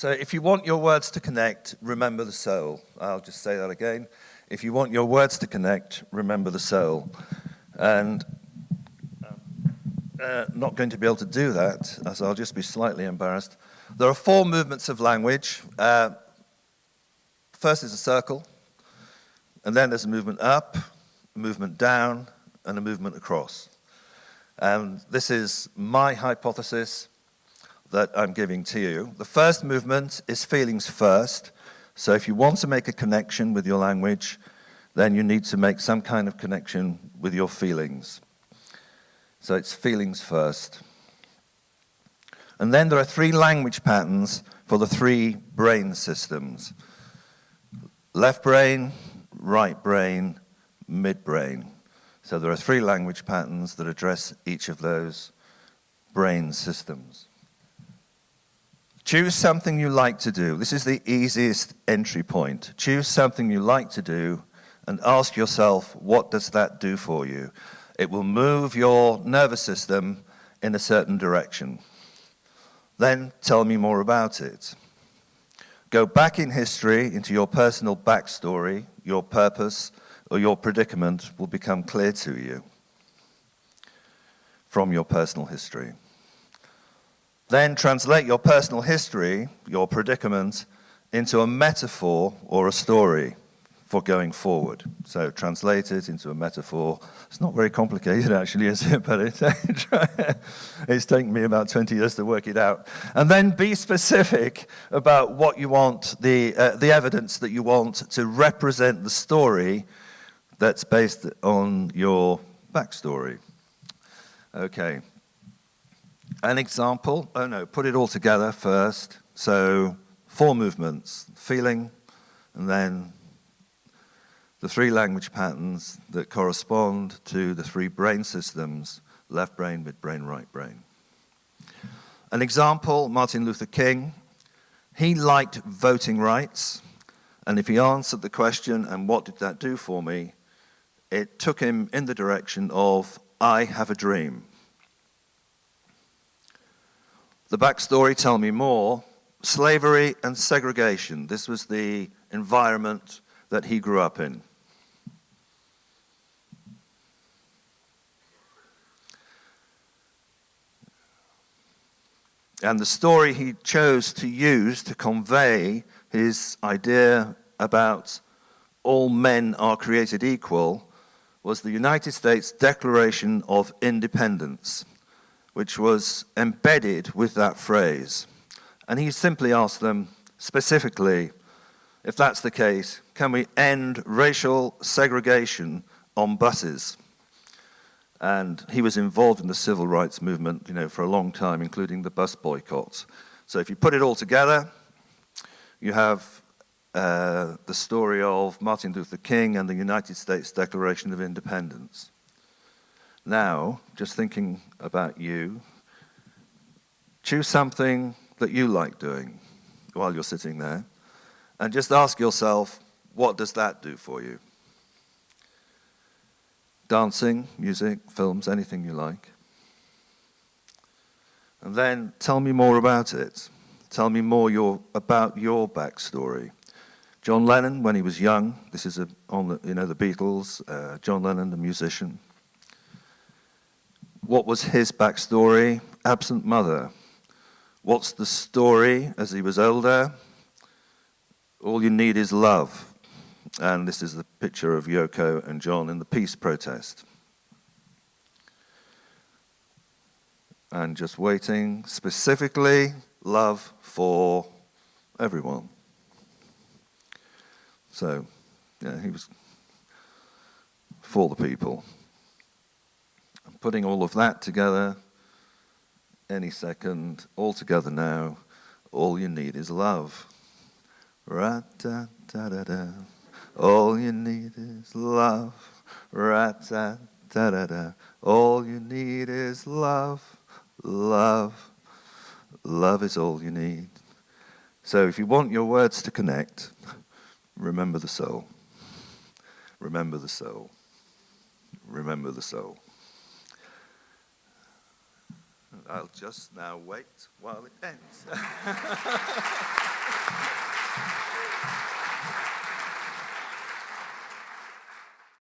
So if you want your words to connect, remember the soul. I'll just say that again. If you want your words to connect, remember the soul. And not going to be able to do that, as I'll just be slightly embarrassed. There are 4 movements of language. First is a circle, and then there's a movement up, a movement down, and a movement across. And this is my hypothesis that I'm giving to you. The first movement is feelings first. So if you want to make a connection with your language, then you need to make some kind of connection with your feelings. So it's feelings first. And then there are 3 language patterns for the 3 brain systems. Left brain, right brain, midbrain. So there are 3 language patterns that address each of those brain systems. Choose something you like to do. This is the easiest entry point. Choose something you like to do and ask yourself, what does that do for you? It will move your nervous system in a certain direction. Then tell me more about it. Go back in history into your personal backstory, your purpose, or your predicament will become clear to you from your personal history. Then translate your personal history, your predicament, into a metaphor or a story for going forward. So translate it into a metaphor. It's not very complicated actually, is it? But it's taken me about 20 years to work it out. And then be specific about what you want, the evidence that you want to represent the story that's based on your backstory. Okay. An example, put it all together first. So 4 movements, feeling, and then the 3 language patterns that correspond to the 3 brain systems, left brain, midbrain, right brain. An example, Martin Luther King, he liked voting rights, and if he answered the question, and what did that do for me, it took him in the direction of, I have a dream. The backstory, tell me more, slavery and segregation. This was the environment that he grew up in. And the story he chose to use to convey his idea about all men are created equal was the United States Declaration of Independence, which was embedded with that phrase. And he simply asked them specifically, if that's the case, can we end racial segregation on buses? And he was involved in the civil rights movement, for a long time, including the bus boycotts. So if you put it all together, you have the story of Martin Luther King and the United States Declaration of Independence. Now, just thinking about you, choose something that you like doing while you're sitting there, and just ask yourself, what does that do for you? Dancing, music, films, anything you like. And then tell me more about it. Tell me more about your backstory. John Lennon, when he was young, this is on the Beatles, John Lennon, the musician. What was his backstory? Absent mother. What's the story as he was older? All you need is love. And this is the picture of Yoko and John in the peace protest. And just waiting, specifically, love for everyone. So, yeah, he was for the people. I'm putting all of that together any second, all together now. All you need is love. Ra-da-da-da-da. All you need is love. Ra-da-da-da-da. All you need is love. Love. Love is all you need. So if you want your words to connect, remember the soul. Remember the soul. Remember the soul. I'll just now wait while it ends.